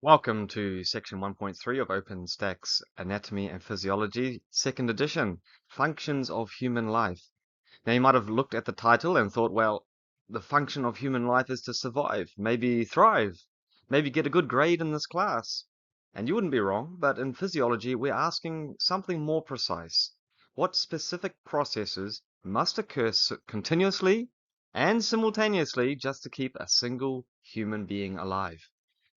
Welcome to section 1.3 of OpenStack's Anatomy and Physiology, second edition, Functions of Human Life. Now, you might have looked at the title and thought, well, the function of human life is to survive, maybe thrive, maybe get a good grade in this class. And you wouldn't be wrong, but in physiology, we're asking something more precise. What specific processes must occur continuously and simultaneously just to keep a single human being alive?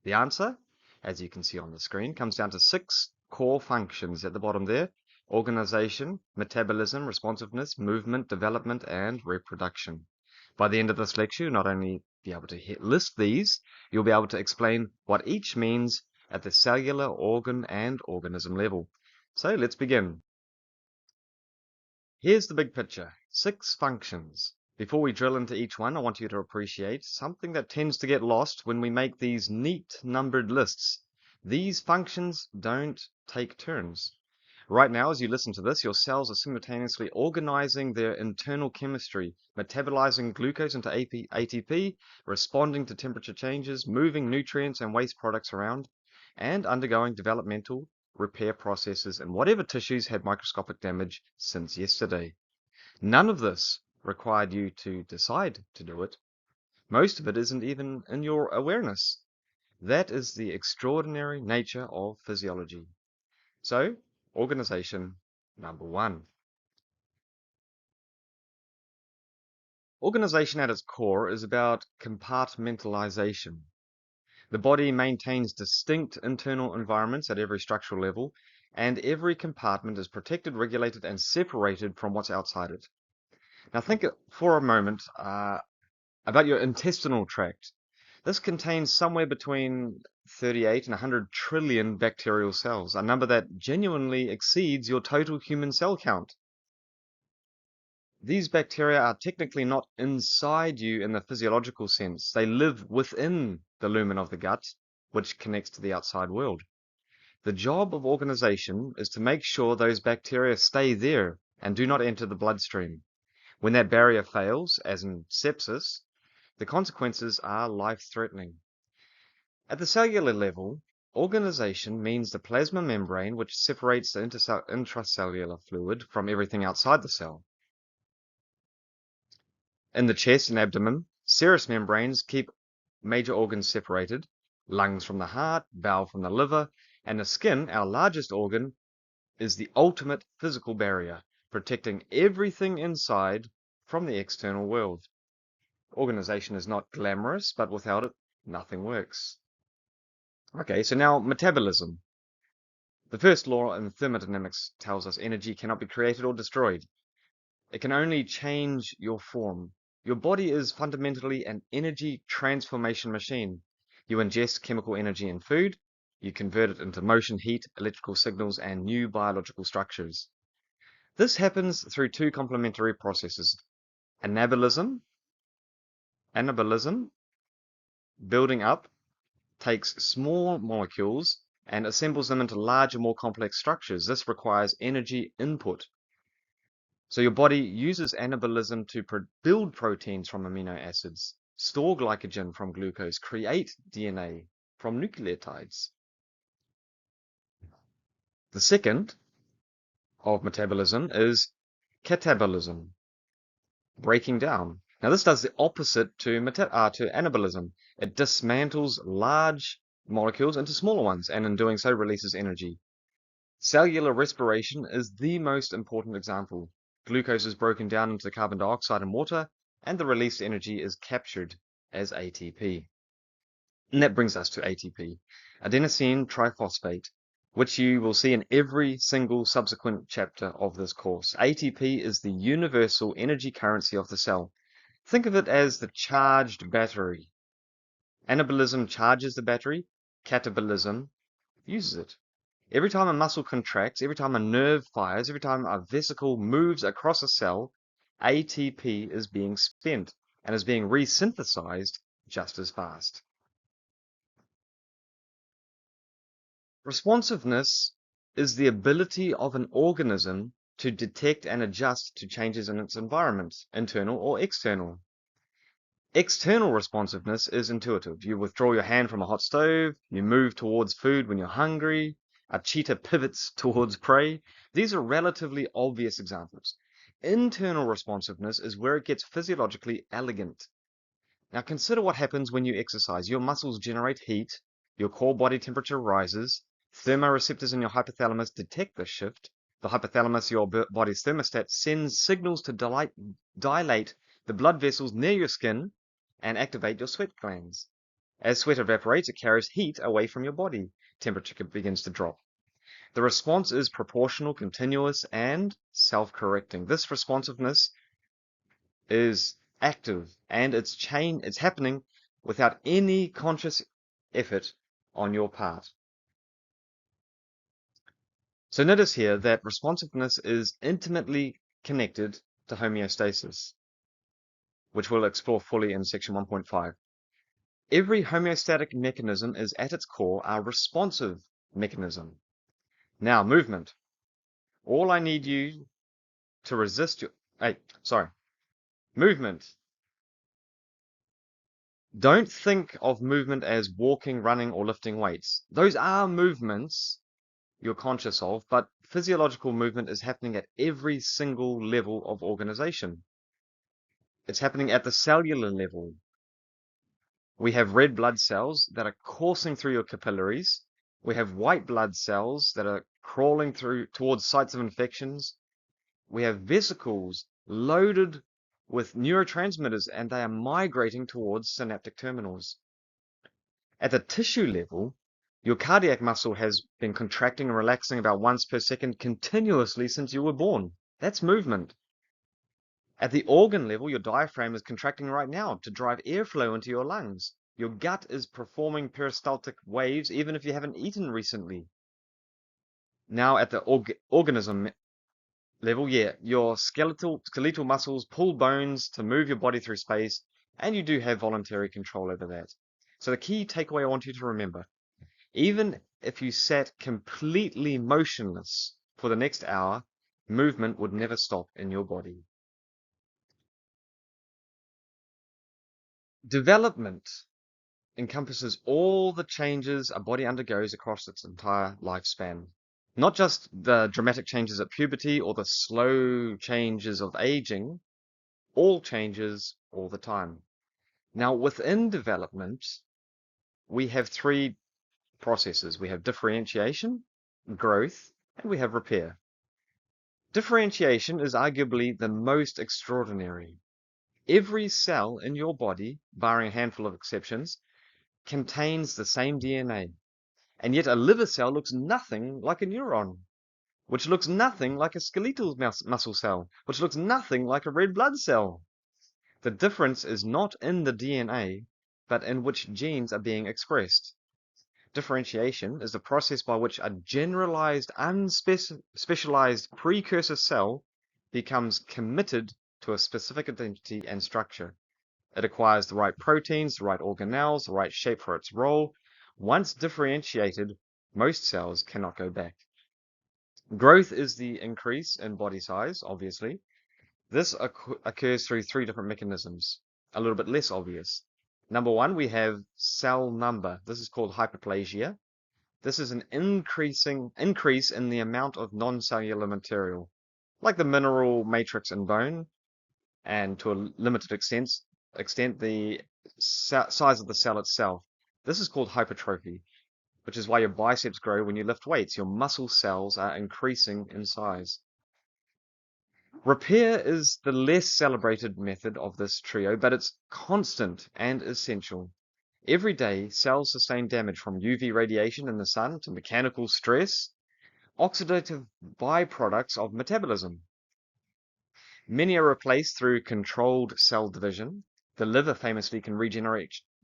The answer, as you can see on the screen, comes down to 6 core functions at the bottom there: organization, metabolism, responsiveness, movement, development, and reproduction. By the end of this lecture, you'll not only be able to list these, you'll be able to explain what each means at the cellular, organ, and organism level. So let's begin. Here's the big picture: 6 functions. Before we drill into each one, I want you to appreciate something that tends to get lost when we make these neat numbered lists. These functions don't take turns. Right now, as you listen to this, your cells are simultaneously organizing their internal chemistry, metabolizing glucose into ATP, responding to temperature changes, moving nutrients and waste products around, and undergoing developmental repair processes in whatever tissues had microscopic damage since yesterday. None of this required you to decide to do it. Most of it isn't even in your awareness. That is the extraordinary nature of physiology. So, organization number 1. Organization at its core is about compartmentalization. The body maintains distinct internal environments at every structural level, and every compartment is protected, regulated, and separated from what's outside it. Now think for a moment about your intestinal tract. This contains somewhere between 38 and 100 trillion bacterial cells, a number that genuinely exceeds your total human cell count. These bacteria are technically not inside you in the physiological sense. They live within the lumen of the gut, which connects to the outside world. The job of organization is to make sure those bacteria stay there and do not enter the bloodstream. When that barrier fails, as in sepsis, the consequences are life-threatening. At the cellular level, organization means the plasma membrane, which separates the intracellular fluid from everything outside the cell. In the chest and abdomen, serous membranes keep major organs separated: lungs from the heart, bowel from the liver, and the skin, our largest organ, is the ultimate physical barrier, protecting everything inside from the external world. Organization is not glamorous, but without it, nothing works. Okay, so now metabolism. The first law in thermodynamics tells us energy cannot be created or destroyed. It can only change your form. Your body is fundamentally an energy transformation machine. You ingest chemical energy in food, you convert it into motion, heat, electrical signals, and new biological structures. This happens through 2 complementary processes: anabolism. Anabolism, building up, takes small molecules and assembles them into larger, more complex structures. This requires energy input. So your body uses anabolism to build proteins from amino acids, store glycogen from glucose, create DNA from nucleotides. The second of metabolism is catabolism, breaking down. Now this does the opposite to anabolism. It dismantles large molecules into smaller ones, and in doing so releases energy. Cellular respiration is the most important example. Glucose is broken down into carbon dioxide and water, and the released energy is captured as ATP. And that brings us to ATP, adenosine triphosphate, which you will see in every single subsequent chapter of this course. ATP is the universal energy currency of the cell. Think of it as the charged battery. Anabolism charges the battery, catabolism uses it. Every time a muscle contracts, every time a nerve fires, every time a vesicle moves across a cell, ATP is being spent and is being resynthesized just as fast. Responsiveness is the ability of an organism to detect and adjust to changes in its environment, internal or external. External responsiveness is intuitive. You withdraw your hand from a hot stove, you move towards food when you're hungry, a cheetah pivots towards prey. These are relatively obvious examples. Internal responsiveness is where it gets physiologically elegant. Now consider what happens when you exercise. Your muscles generate heat, your core body temperature rises, thermoreceptors in your hypothalamus detect this shift. The hypothalamus, your body's thermostat, sends signals to dilate the blood vessels near your skin and activate your sweat glands. As sweat evaporates, it carries heat away from your body. Temperature begins to drop. The response is proportional, continuous, and self-correcting. This responsiveness is active and it's happening without any conscious effort on your part. So notice here that responsiveness is intimately connected to homeostasis, which we'll explore fully in section 1.5. Every homeostatic mechanism is at its core a responsive mechanism. Now, movement. All I need you to resist your, movement. Don't think of movement as walking, running, or lifting weights. Those are movements you're conscious of, but physiological movement is happening at every single level of organization. It's happening at the cellular level. We have red blood cells that are coursing through your capillaries. We have white blood cells that are crawling through towards sites of infections. We have vesicles loaded with neurotransmitters and they are migrating towards synaptic terminals. At the tissue level, your cardiac muscle has been contracting and relaxing about once per second continuously since you were born. That's movement. At the organ level, your diaphragm is contracting right now to drive airflow into your lungs. Your gut is performing peristaltic waves even if you haven't eaten recently. Now at the organism level, yeah, your skeletal muscles pull bones to move your body through space, and you do have voluntary control over that. So the key takeaway I want you to remember, even if you sat completely motionless for the next hour, movement would never stop in your body. Development encompasses all the changes a body undergoes across its entire lifespan. Not just the dramatic changes at puberty or the slow changes of aging, all changes all the time. Now, within development, we have three processes. We have differentiation, growth, and we have repair. Differentiation is arguably the most extraordinary. Every cell in your body, barring a handful of exceptions, contains the same DNA. And yet a liver cell looks nothing like a neuron, which looks nothing like a skeletal muscle cell, which looks nothing like a red blood cell. The difference is not in the DNA, but in which genes are being expressed. Differentiation is the process by which a generalized, unspecialized precursor cell becomes committed to a specific identity and structure. It acquires the right proteins, the right organelles, the right shape for its role. Once differentiated, most cells cannot go back. Growth is the increase in body size, obviously. This occurs through three different mechanisms, a little bit less obvious. Number one, we have cell number. This is called hyperplasia. This is an increase in the amount of non-cellular material, like the mineral matrix in bone, and to a limited extent the size of the cell itself. This is called hypertrophy, which is why your biceps grow when you lift weights. Your muscle cells are increasing in size. Repair is the less celebrated method of this trio, but it's constant and essential. Every day, cells sustain damage from UV radiation in the sun to mechanical stress, oxidative byproducts of metabolism. Many are replaced through controlled cell division. The liver famously can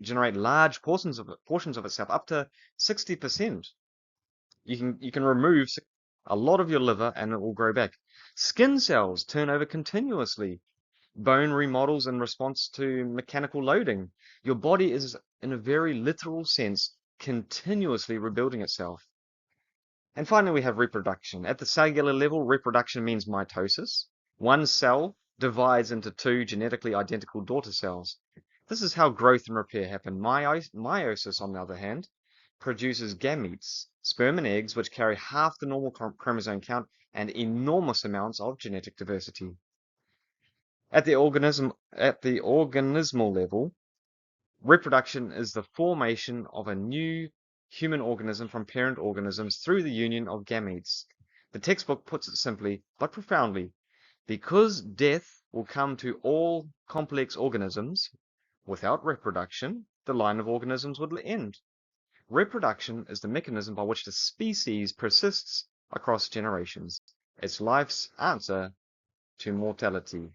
generate large portions of itself, up to 60%. You can remove a lot of your liver and it will grow back. Skin cells turn over continuously. Bone remodels in response to mechanical loading. Your body is, in a very literal sense, continuously rebuilding itself. And finally, we have reproduction. At the cellular level, reproduction means mitosis. One cell divides into two genetically identical daughter cells. This is how growth and repair happen. Meiosis, on the other hand, produces gametes, sperm and eggs, which carry half the normal chromosome count and enormous amounts of genetic diversity. At the organismal level, reproduction is the formation of a new human organism from parent organisms through the union of gametes. The textbook puts it simply, but profoundly. Because death will come to all complex organisms, without reproduction, the line of organisms would end. Reproduction is the mechanism by which the species persists across generations. It's life's answer to mortality.